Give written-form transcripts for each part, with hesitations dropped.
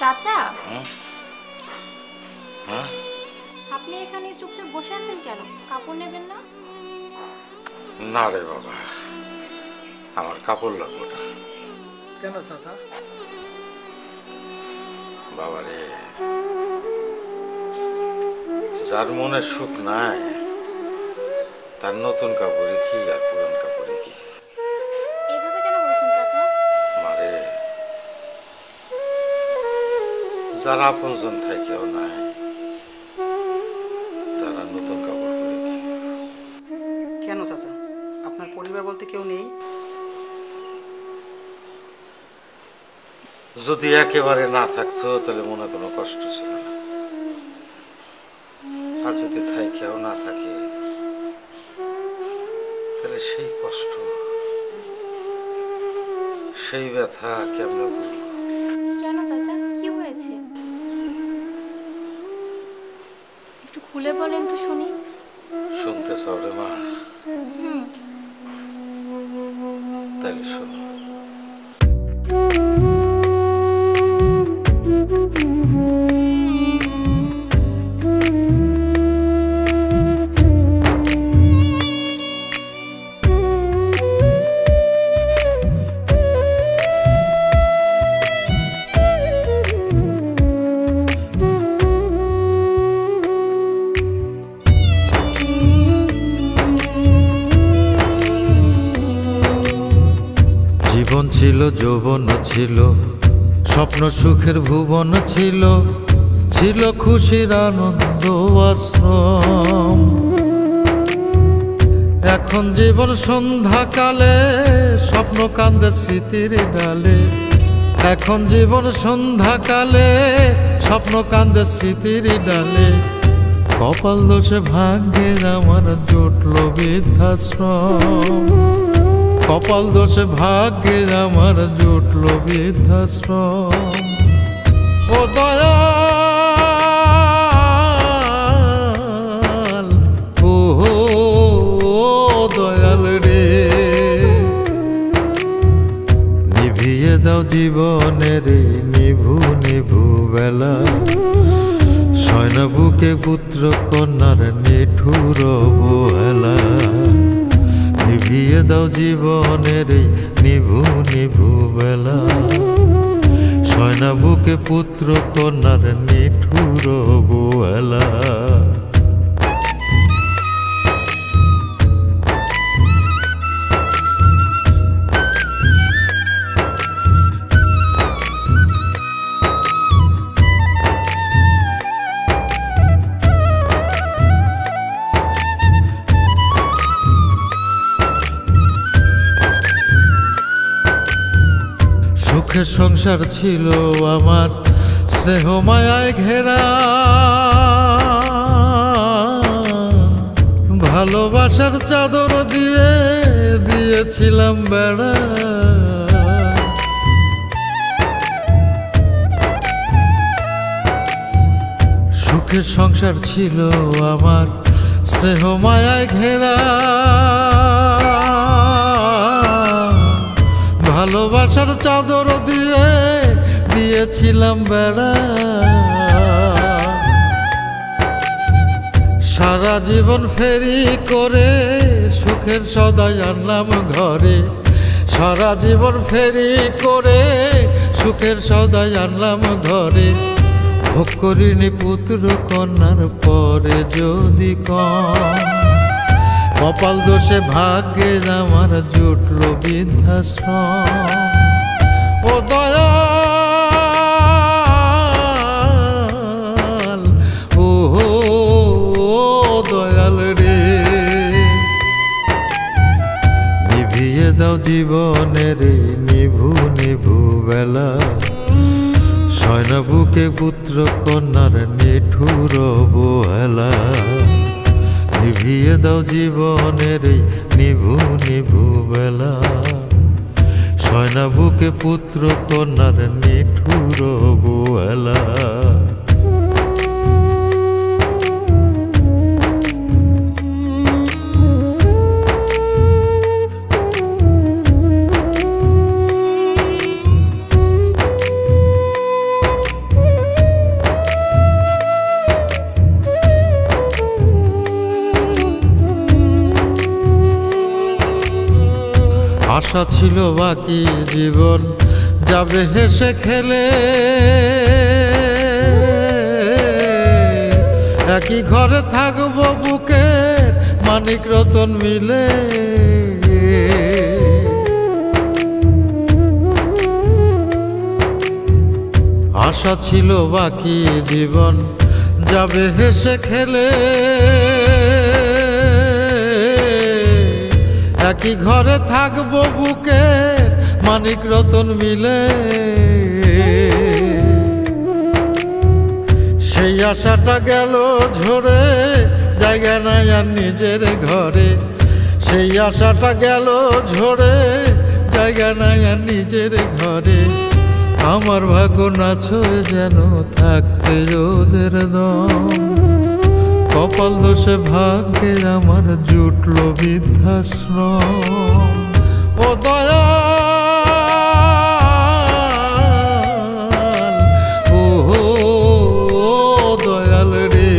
চাচা, হ্যাঁ, আপনি এখানে চুপচাপ বসে আছেন কেন? কাপড় নেবেন না? না রে বাবা, আমার কাপড় লাগবে না। কেন চাচা? বাবা রে, যার মনে সুখ নাই তার নতুন কাপড়ে কি আর পুরান কাপড়ে কি? এভাবে কেন বলছেন চাচা? মারে, যারা আপনজন থাকেও নাই তারা নতুন কাপড় পরে কি? কেন চাচা, আপনার পরিবার বলতে কেউ নেই? যদি একেবারে না থাকতো তাহলে মনে কোনো কষ্ট ছিল না, আর যদি থাকেও না থাকে তাহলে সেই কষ্ট, সেই ব্যথা কেমনে বলবো? কেন চাচা, কি হয়েছে? একটু খুলে বলেন তো শুনি। শুনতে চাও রে মা? তাহলে শোনো। জীবন ছিল, যৌবন ছিল, স্বপ্ন সুখের ভুবন ছিল, ছিল খুশির আনন্দ আশ্রম। এখন জীবন সন্ধ্যাকালে, স্বপ্ন কান্দে স্মৃতির ডালে। এখন জীবন সন্ধ্যাকালে, স্বপ্ন কান্দে স্মৃতির ডালে। কপাল দোষে ভাগ্যে আমার জুটল বৃদ্ধাশ্রম। কপাল দোষে ভাগ্যে আমার জুটল বৃদ্ধাশ্রম। ও দয়াল, ও দয়াল রে, নিভিয়ে দাও জীবনের নিভু নিভু বেলা। সয়না বুকে পুত্র কন্যার নিঠুর অবহেলা। নিভিয়ে দাও জীবনের নিভু নিভু বেলা। সয়না বুকে পুত্র কন্যার নিঠুর অবহেলা। সুখের সংসার ছিল আমার, স্নেহ মায়ায় ঘেরা। ভালোবাসার চাদর দিয়ে দিয়েছিলাম বেড়া। সুখের সংসার ছিল আমার, স্নেহ মায়ায় ঘেরা। ভালোবাসার চাদর দিয়ে দিয়েছিলাম বেড়া। সারা জীবন ফেরি করে সুখের সদাই আনলাম ঘরে। সারা জীবন ফেরি করে সুখের সদাই আনলাম ঘরে। ভোগ করিনি পুত্র কন্যার পরে যদি কম। কপাল দোষে ভাগ্যে আমার জুটল বৃদ্ধাশ্রম। ও দয়াল, ও দয়াল রে, নিভিয়ে দাও জীবনের নিভু নিভু বেলা। সয়না বুকে পুত্র কন্যার নিঠুর অবহেলা। নিভিয়ে দাও জীবনের নিভু নিভু বেলা। সয়না বুকে পুত্র কন্যার নিঠুর অবহেলা। আশা ছিল বাকি জীবন যাবে হেসে খেলে, একই ঘরে থাকবো বুকে মানিক রতন মিলে। আশা ছিল বাকি জীবন যাবে হেসে খেলে, একই ঘরে থাকবো বুকে মানিক রতন মিলে। সেই আশাটা গেল ঝরে, জায়গা নাই আর নিজের ঘরে। সেই আশাটা গেল ঝরে, জায়গা নাই আর নিজের ঘরে। আমার ভাগ্য না ছুঁয়ে যেন থাকতে ওদের দম, কপাল দোষে ভাগ্যে আমার জুটল বৃদ্ধাশ্রম। ও দয়াল, ও দয়াল রে,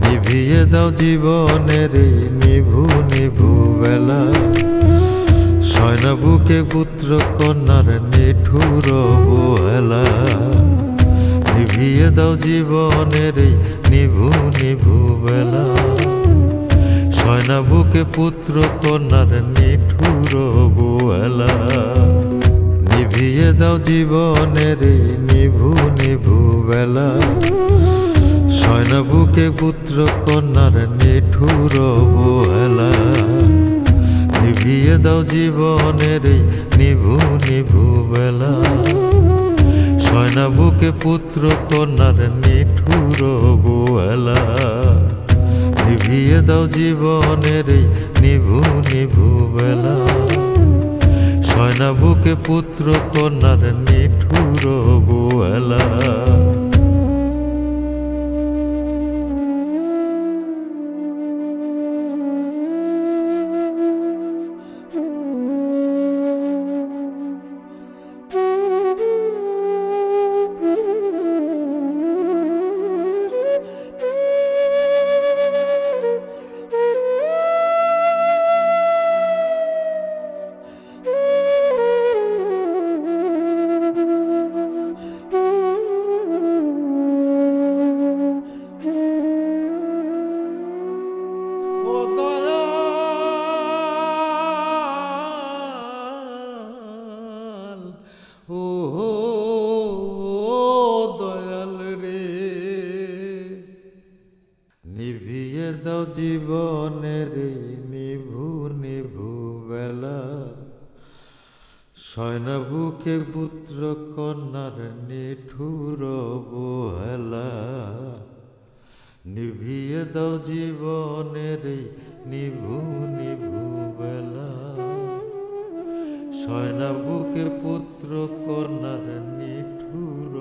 নিভিয়ে দাও জীবনের নিভু নিভু বেলা। সয়না বুকে পুত্র কন্যার নিঠুর অবহেলা, নিভিয়ে দাও জীবনের নিভু নিভু বেলা। সয়না বুকে পুত্র কন্যার নিঠুর অবহেলা, নিভিয়ে দাও জীবনের নিভু নিভু বেলা। সয়না বুকে পুত্র কন্যার নিঠুর অবহেলা, নিভিয়ে দাও জীবনের নিভু নিভু বেলা। সয়না বুকে পুত্র কন্যার নিঠুর অবহেলা, নিভিয়ে দাও জীবনের নিভু নিভু বেলা। সয়না বুকে পুত্র কন্যার নিঠুর অবহেলা। ও দয়াল রে, নিভিয়ে দাও জীবনের নিভু নিভু বেলা। সয়না বুকে পুত্র কন্যার নিঠুর অবহেলা, নিভিয়ে দাও জীবনের নিভু নিভু বেলা। সয়না বুকে পুত্র কন্যার নিঠুর